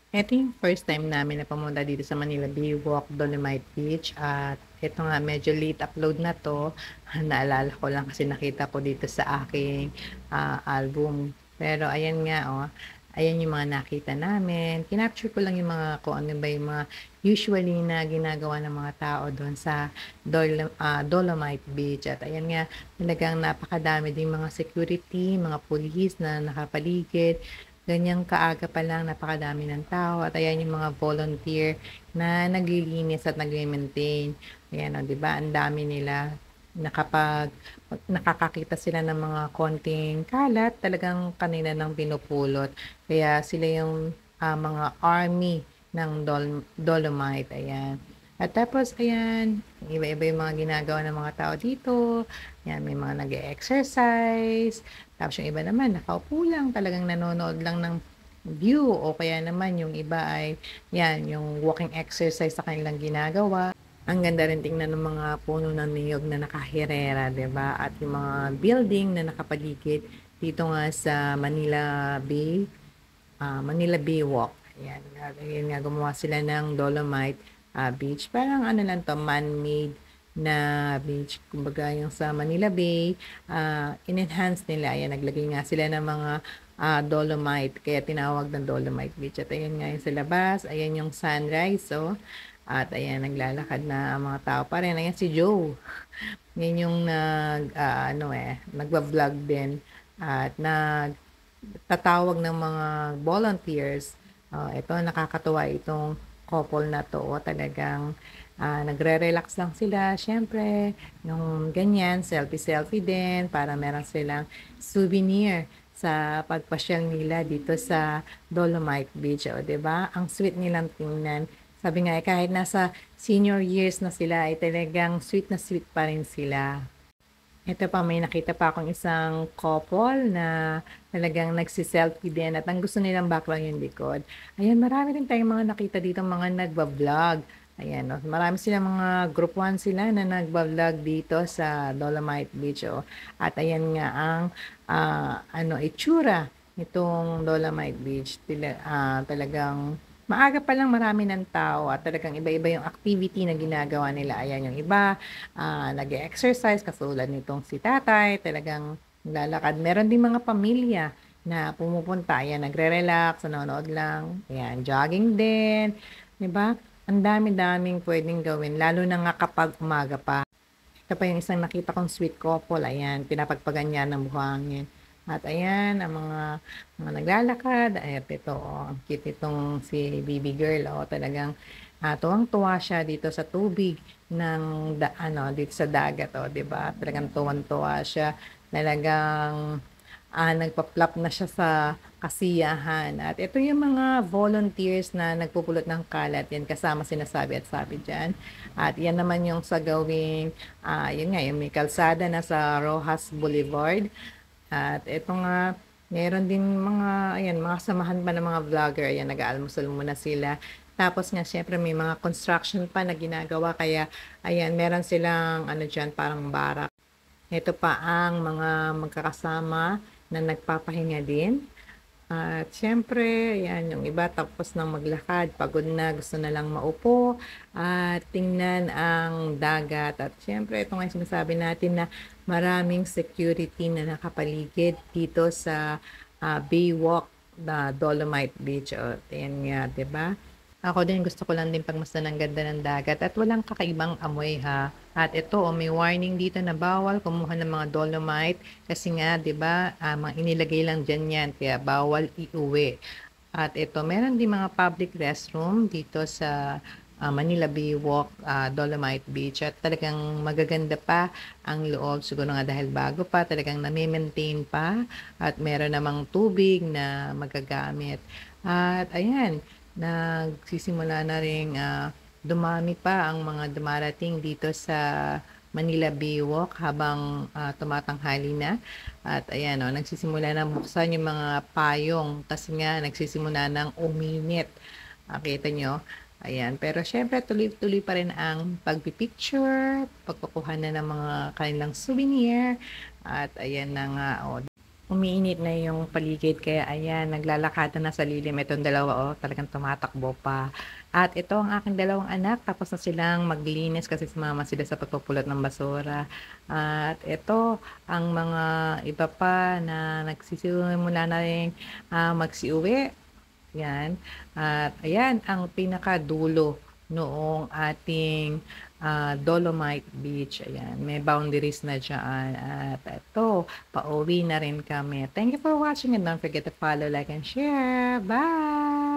Ito yung first time namin na pumunta dito sa Manila Baywalk, Dolomite Beach at ito nga medyo late upload na 'to. Naalala ko lang kasi nakita ko dito sa aking, album. Pero ayan nga, oh, ayan yung mga nakita namin. Kinapture ko lang yung mga kung ano ba yung mga usually na ginagawa ng mga tao do'n sa Dolomite Beach at ayan nga, talagang napakadami ding mga security, mga pulis na nakapaligid. Ganyang kaaga pa lang napakadami ng tao at ayan yung mga volunteer na naglilinis at nagme-maintain. Ayan o, 'di ba ang dami nila na kapag nakakakita sila ng mga konting kalat, talagang kanila ng pinupulot. Kaya sila yung, mga army ng Dolomite, ayan. At tapos ayan, iba-iba yung mga ginagawa ng mga tao dito. Ayan, may mga nag exercise tapos yung iba naman nakaupo lang, talagang nanonood lang ng view o kaya naman yung iba ay 'yan, yung walking exercise sa kanilang ginagawa. Ang ganda rin tingnan ng mga puno ng niyog na nakahirera, 'di ba? At yung mga building na nakapaligid dito nga sa Manila Baywalk. Ayan, yun nga gumawa sila ng Dolomite, Beach. Parang ano lang 'to, man-made na beach. Kumbaga yung sa Manila Bay, in-enhance nila. Ayan, naglagay nga sila ng mga, Dolomite kaya tinawag ng Dolomite Beach. At ayan nga yung sa labas, ayan yung sunrise, oh. At ayan, naglalakad na ang mga tao pa rin. Ayan si Joe. Yan yung ano nagva-vlog din at tatawag ng mga volunteers. Ito nakakatuwa itong couple na 'to, talagang, nagre-relax lang sila siyempre yung ganyan, selfie-selfie din para meron silang souvenir sa pagpasyal nila dito sa Dolomite Beach, oh, 'di ba? Ang sweet nilang tingnan. Sabi nga, kahit nasa senior years na sila ay talagang sweet na sweet pa rin sila. Ito pa, may nakita pa akong isang couple na talagang nagse-selfie din at ang gusto nilang background yung likod. Ayan, marami rin tayong mga nakita dito mga nagba-vlog. Ayan, oh, marami silang mga group 1 sila na nagba-vlog dito sa Dolomite Beach. Oh. At ayan nga ang itsura nitong Dolomite Beach. Talagang maaga pa lang marami ng tao at talagang iba-iba yung activity na ginagawa nila. Ayan yung iba, nag-e-exercise katulad nitong si tatay, talagang naglalakad. Meron din mga pamilya na pumupunta, ayan, nagre-relax, nanonood lang, ayan, jogging din, 'di ba? Ang dami-daming puwedeng gawin lalo na nga kapag umaga pa. Ito pa yung isang nakita kong sweet couple, ayan, pinapagpagan niya ng buhangin. At ayan, ang mga naglalakad, at ito, oh, ang cute itong si baby girl, oh, talagang tuwang-tuwa siya dito sa tubig ng dito sa dagat, oh, 'di ba? Talagang tuwang-tuwa siya. Talagang nagpa-flop na siya sa kasiyahan. At ito yung mga volunteers na nagpupulot ng kalat, yan kasama sinasabi at sabi diyan. At yan naman yung sa gawing, yun nga, yung may kalsada na sa Rojas Boulevard. At ito nga, meron din mga, ayan, mga samahan pa ng mga vlogger, ayan, nag-aalmusal muna sila. Tapos nga, syempre, may mga construction pa na ginagawa, kaya, ayan, meron silang, ano dyan, parang barak. Ito pa ang mga magkakasama na nagpapahinga din. At siyempre, yan, yung iba tapos ng maglakad, pagod na, gusto na lang maupo at tingnan ang dagat. At siyempre, ito nga yung sinasabi natin na maraming security na nakapaligid dito sa Baywalk, na Dolomite Beach. O, yan nga, 'di ba? Ako din gusto ko lang din pagmasdan ang ganda ng dagat at walang kakaibang amoy ha. At ito, oh, may warning dito na bawal kumuha ng mga dolomite kasi nga, 'di ba, mga inilagay lang diyan 'yan kaya bawal iuwi. At ito, meron din mga public restroom dito sa Manila Baywalk, Dolomite Beach at talagang magaganda pa ang loob. Siguro nga dahil bago pa, talagang nami-maintain pa at meron namang tubig na magagamit. At ayan, nagsisimula na ring dumami pa ang mga dumarating dito sa Manila Baywalk habang tumatanghali na. At ayan, oh, nagsisimula na buksan yung mga payong kasi nga nagsisimula ng uminit. Kita nyo? Ayan, pero syempre tuloy-tuloy pa rin ang pagpipicture, pagkukuha na ng mga kanilang souvenir, at ayan na nga, oh. Umiinit na yung paligid kaya ayan, naglalakad na sa lilim itong dalawa, oh, talagang tumatakbo pa. At ito ang aking dalawang anak tapos na silang maglinis kasi sumama sila sa pagpupulot ng basura. At ito ang mga iba pa na nagsisimula na ring, magsiuwi, 'yan. At ayan ang pinakadulo noong ating, Dolomite Beach, ayan. May boundaries na diyaan at eto, pauwi na rin kami. Thank you for watching and don't forget to follow, like, and share. Bye!